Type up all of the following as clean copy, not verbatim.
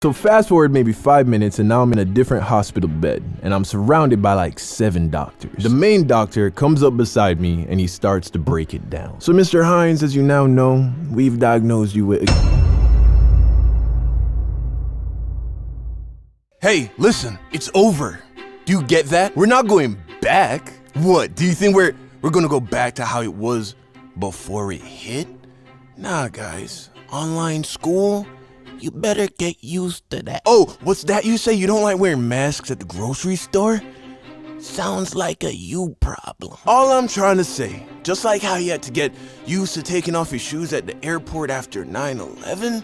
So fast forward maybe 5 minutes and now I'm in a different hospital bed and I'm surrounded by like 7 doctors. The main doctor comes up beside me and he starts to break it down. So Mr. Hines, as you now know, we've diagnosed you with... Hey, listen, it's over. Do you get that? We're not going back. What, do you think we're gonna go back to how it was before it hit? Nah, guys, online school, you better get used to that. Oh, what's that you say? You don't like wearing masks at the grocery store? Sounds like a you problem. All I'm trying to say, just like how you had to get used to taking off your shoes at the airport after 9/11,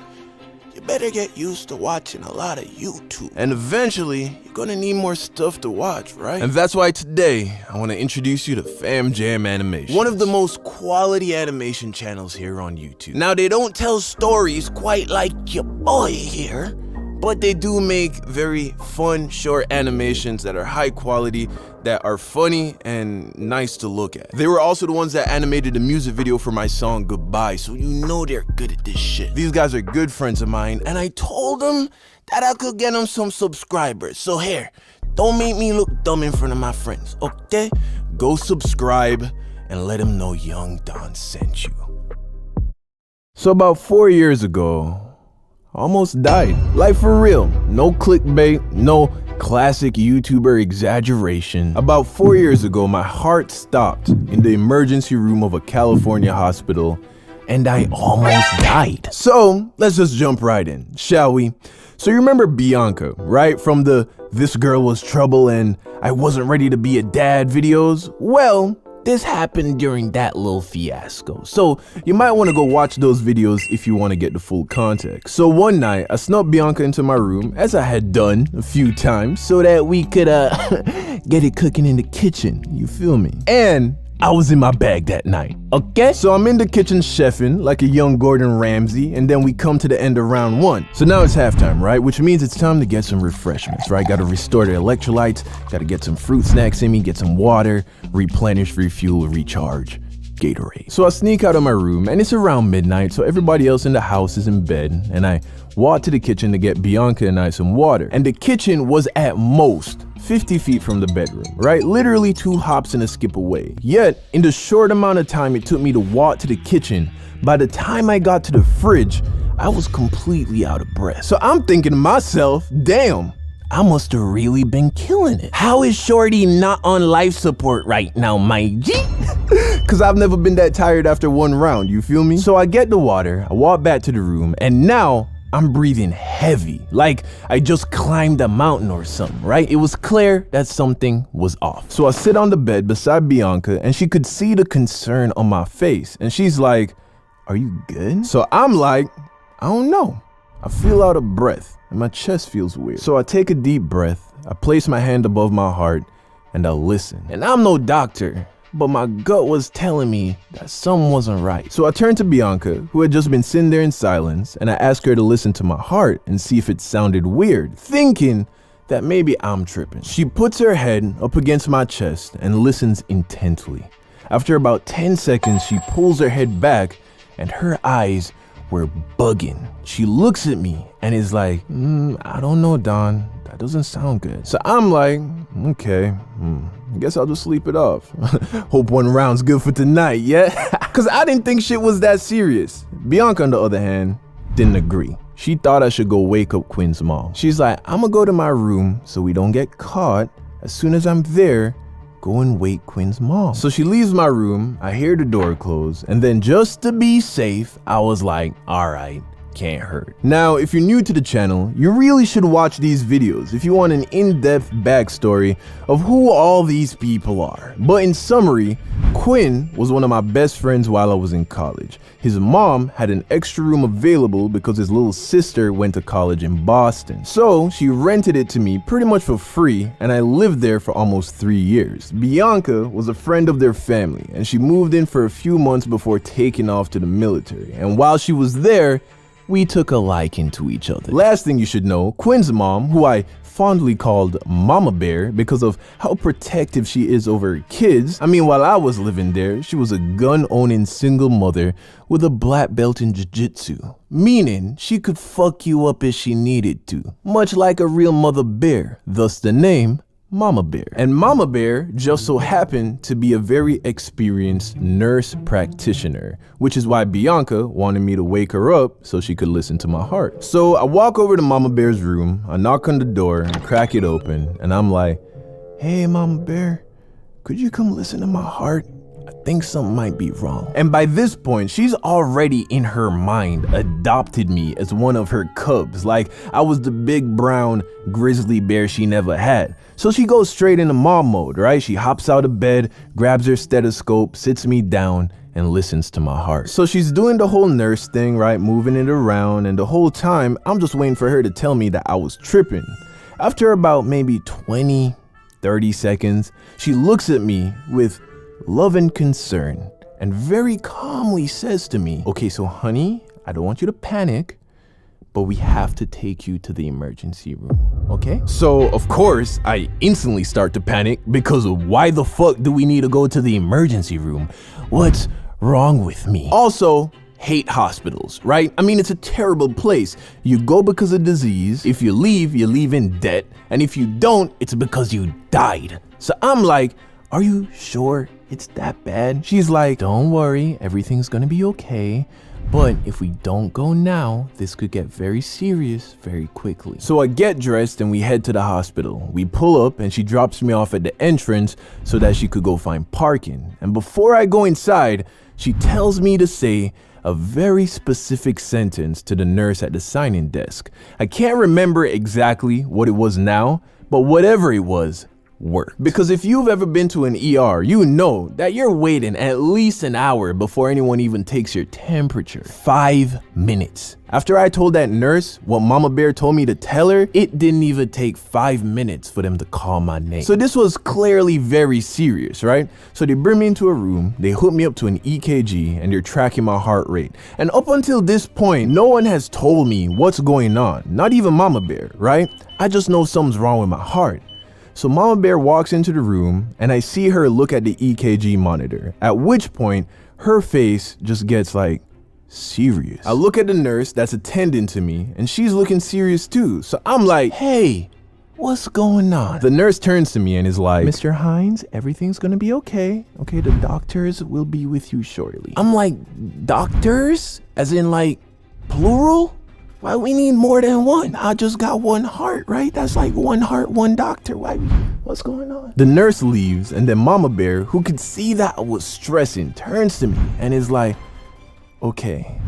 you better get used to watching a lot of YouTube. And eventually, you're gonna need more stuff to watch, right? And that's why today, I wanna introduce you to Fam Jam Animation, one of the most quality animation channels here on YouTube. Now, they don't tell stories quite like your boy here, but they do make very fun, short animations that are high quality, that are funny and nice to look at. They were also the ones that animated the music video for my song Goodbye, so you know they're good at this shit. These guys are good friends of mine, and I told them that I could get them some subscribers. So here, don't make me look dumb in front of my friends, okay? Go subscribe and let them know Young Don sent you. So about 4 years ago, I almost died. Like for real, no clickbait, no classic YouTuber exaggeration. About 4 years ago, my heart stopped in the emergency room of a California hospital and I almost died. So let's just jump right in, shall we? So you remember Bianca, right? From the "This Girl Was Trouble" and "I Wasn't Ready to Be a Dad" videos? Well, this happened during that little fiasco. So you might want to go watch those videos if you want to get the full context. So one night, I snuck Bianca into my room, as I had done a few times, so that we could get it cooking in the kitchen, you feel me? And I was in my bag that night, okay? So I'm in the kitchen chefing like a young Gordon Ramsay, and then we come to the end of round 1. So now it's halftime, right? Which means it's time to get some refreshments, right? Gotta restore the electrolytes, gotta get some fruit snacks in me, get some water, replenish, refuel, recharge, Gatorade. So I sneak out of my room, and it's around midnight, so everybody else in the house is in bed, and I walk to the kitchen to get Bianca and I some water. And the kitchen was at most 50 feet from the bedroom, right? Literally 2 hops and a skip away. Yet, in the short amount of time it took me to walk to the kitchen, by the time I got to the fridge, I was completely out of breath. So I'm thinking to myself, damn, I must have really been killing it. How is Shorty not on life support right now, my G? Cause I've never been that tired after 1 round, you feel me? So I get the water, I walk back to the room, and now I'm breathing heavy, like I just climbed a mountain or something, right? It was clear that something was off. So I sit on the bed beside Bianca and she could see the concern on my face. And she's like, "Are you good?" So I'm like, "I don't know. I feel out of breath and my chest feels weird." So I take a deep breath, I place my hand above my heart and I listen. And I'm no doctor, but my gut was telling me that something wasn't right. So I turned to Bianca, who had just been sitting there in silence, and I asked her to listen to my heart and see if it sounded weird, thinking that maybe I'm tripping. She puts her head up against my chest and listens intently. After about 10 seconds, she pulls her head back and her eyes were bugging. She looks at me and is like, "I don't know, Don. That doesn't sound good." So I'm like, okay, I guess I'll just sleep it off. Hope 1 round's good for tonight, yeah? Cause I didn't think shit was that serious. Bianca, on the other hand, didn't agree. She thought I should go wake up Quinn's mom. She's like, "I'm gonna go to my room so we don't get caught. As soon as I'm there, go and wake Quinn's mom." So she leaves my room, I hear the door close, and then just to be safe, I was like, all right, can't hurt. Now, if you're new to the channel, you really should watch these videos if you want an in-depth backstory of who all these people are. But in summary, Quinn was one of my best friends while I was in college. His mom had an extra room available because his little sister went to college in Boston. So she rented it to me pretty much for free, and I lived there for almost 3 years. Bianca was a friend of their family, and she moved in for a few months before taking off to the military. And while she was there, we took a liking to each other. Last thing you should know, Quinn's mom, who I fondly called Mama Bear because of how protective she is over her kids. I mean, while I was living there, she was a gun-owning single mother with a black belt in jiu-jitsu, meaning she could fuck you up if she needed to, much like a real mother bear, thus the name Mama Bear. And Mama Bear just so happened to be a very experienced nurse practitioner, which is why Bianca wanted me to wake her up so she could listen to my heart. So I walk over to Mama Bear's room, I knock on the door, and crack it open, and I'm like, "Hey Mama Bear, could you come listen to my heart? I think something might be wrong." And by this point, she's already in her mind adopted me as one of her cubs, like I was the big brown grizzly bear she never had. So she goes straight into mom mode, right? She hops out of bed, grabs her stethoscope, sits me down, and listens to my heart. So she's doing the whole nurse thing, right? Moving it around, and the whole time, I'm just waiting for her to tell me that I was tripping. After about maybe 20, 30 seconds, she looks at me with love and concern and very calmly says to me, "Okay, so honey, I don't want you to panic, but we have to take you to the emergency room, okay?" So of course I instantly start to panic because of why the fuck do we need to go to the emergency room? What's wrong with me? Also, hate hospitals, right? I mean, it's a terrible place. You go because of disease. If you leave in debt. And if you don't, it's because you died. So I'm like, "Are you sure it's that bad?" She's like, "Don't worry, everything's gonna be okay. But if we don't go now, this could get very serious very quickly." So I get dressed and we head to the hospital. We pull up and she drops me off at the entrance so that she could go find parking. And before I go inside, she tells me to say a very specific sentence to the nurse at the sign-in desk. I can't remember exactly what it was now, but whatever it was, worked. Because if you've ever been to an ER, you know that you're waiting at least an hour before anyone even takes your temperature. 5 minutes. After I told that nurse what Mama Bear told me to tell her, it didn't even take 5 minutes for them to call my name. So this was clearly very serious, right? So they bring me into a room, they hook me up to an EKG, and they're tracking my heart rate. And up until this point, no one has told me what's going on, not even Mama Bear, right? I just know something's wrong with my heart. So Mama Bear walks into the room and I see her look at the EKG monitor, at which point her face just gets like serious. I look at the nurse that's attending to me and she's looking serious too. So I'm like, "Hey, what's going on?" The nurse turns to me and is like, "Mr. Hines, everything's gonna be okay. Okay, the doctors will be with you shortly." I'm like, "Doctors? As in like plural? Why we need more than one? I just got one heart, right? That's like one heart, one doctor. What's going on?" The nurse leaves and then Mama Bear, who could see that I was stressing, turns to me and is like, "Okay,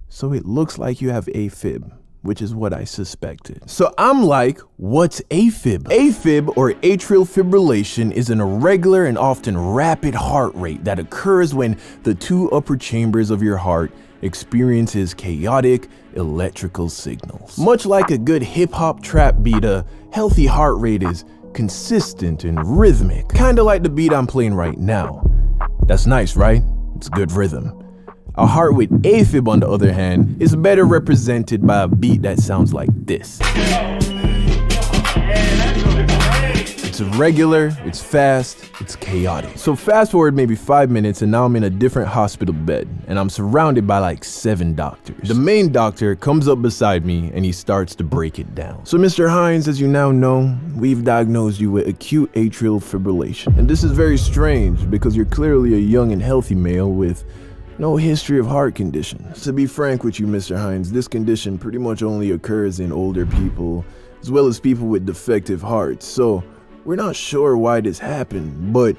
so it looks like you have AFib," which is what I suspected. So I'm like, "What's AFib?" AFib, or atrial fibrillation, is an irregular and often rapid heart rate that occurs when the two upper chambers of your heart experiences chaotic electrical signals. Much like a good hip-hop trap beat, a healthy heart rate is consistent and rhythmic, kinda like the beat I'm playing right now. That's nice, right? It's good rhythm. A heart with AFib, on the other hand, is better represented by a beat that sounds like this. It's irregular, it's fast, it's chaotic. So fast forward maybe 5 minutes and now I'm in a different hospital bed and I'm surrounded by like 7 doctors. The main doctor comes up beside me and he starts to break it down. "So Mr. Hines, as you now know, we've diagnosed you with acute atrial fibrillation. And this is very strange because you're clearly a young and healthy male with no history of heart conditions. To be frank with you, Mr. Hines, this condition pretty much only occurs in older people as well as people with defective hearts. So we're not sure why this happened, but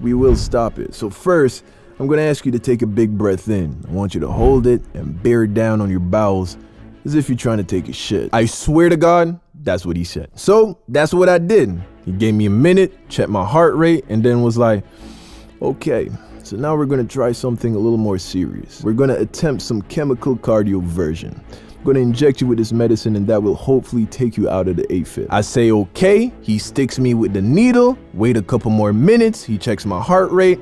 we will stop it. So first, I'm gonna ask you to take a big breath in. I want you to hold it and bear down on your bowels as if you're trying to take a shit." I swear to God, that's what he said. So that's what I did. He gave me a minute, checked my heart rate, and then was like, "Okay, so now we're gonna try something a little more serious. We're gonna attempt some chemical cardioversion. I'm gonna inject you with this medicine and that will hopefully take you out of the AFib." I say okay, he sticks me with the needle, wait a couple more minutes, he checks my heart rate,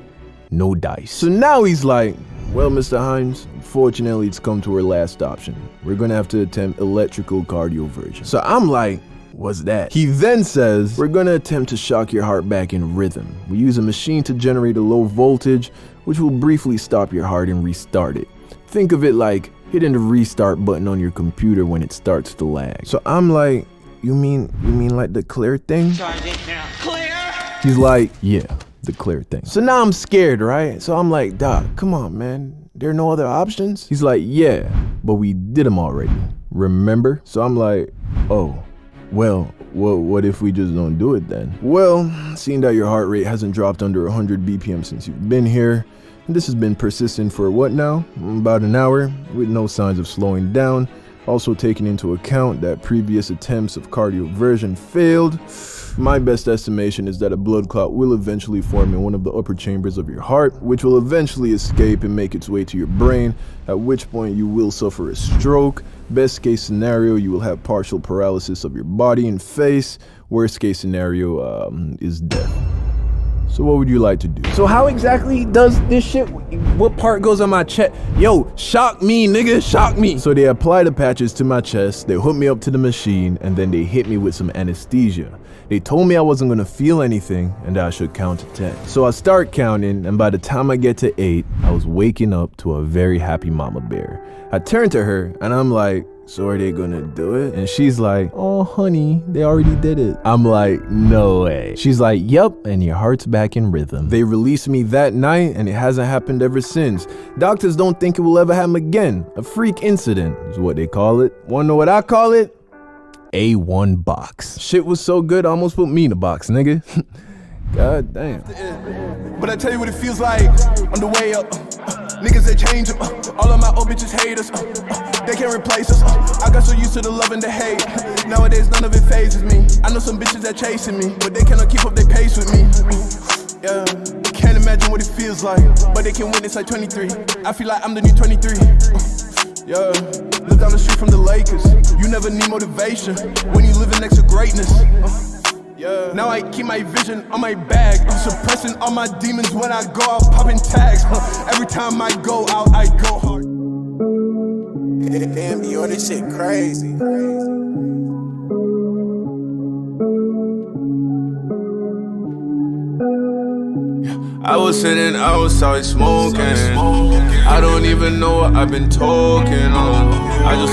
no dice. So now he's like, Well, Mr. Hines, unfortunately it's come to our last option. We're gonna have to attempt electrical cardioversion. So I'm like, what's that? He then says, we're gonna attempt to shock your heart back in rhythm. We use a machine to generate a low voltage, which will briefly stop your heart and restart it. Think of it like hitting the restart button on your computer when it starts to lag. So I'm like, you mean like the clear thing? Clear? He's like, yeah, the clear thing. So now I'm scared, right? So I'm like, Doc, come on, man. There are no other options? He's like, yeah, but we did them already. Remember? So I'm like, oh, well, what if we just don't do it then? Well, seeing that your heart rate hasn't dropped under 100 BPM since you've been here, and this has been persistent for what now? About an hour, with no signs of slowing down. Also taking into account that previous attempts of cardioversion failed, my best estimation is that a blood clot will eventually form in one of the upper chambers of your heart, which will eventually escape and make its way to your brain, at which point you will suffer a stroke. Best case scenario, you will have partial paralysis of your body and face. Worst case scenario is death. So what would you like to do? So how exactly does this shit, what part goes on my chest? Yo, shock me, nigga, shock me. So they apply the patches to my chest, they hook me up to the machine, and then they hit me with some anesthesia. They told me I wasn't gonna feel anything and that I should count to 10. So I start counting, and by the time I get to 8, I was waking up to a very happy mama bear. I turn to her and I'm like, so are they gonna do it? And she's like, oh honey, they already did it. I'm like, no way. She's like, yep, and your heart's back in rhythm. They released me that night and it hasn't happened ever since. Doctors don't think it will ever happen again. A freak incident is what they call it. Wanna know what I call it? A1 box. Shit was so good, I almost put me in a box, nigga. God damn. But I tell you what it feels like on the way up. Niggas they change up. All of my old bitches hate us. They can't replace us. I got so used to the love and the hate. Nowadays none of it phases me. I know some bitches that chasing me, but they cannot keep up their pace with me. Yeah, can't imagine what it feels like, but they can witness like 23. I feel like I'm the new 23. Yeah, look down the street from the Lakers. You never need motivation when you living next to greatness. Yeah. Now I keep my vision on my bag. I'm suppressing all my demons when I go out popping tags. Every time I go out, I go hard. Damn, yo, this shit crazy. I was sitting outside smoking. I don't even know what I've been talking on. I just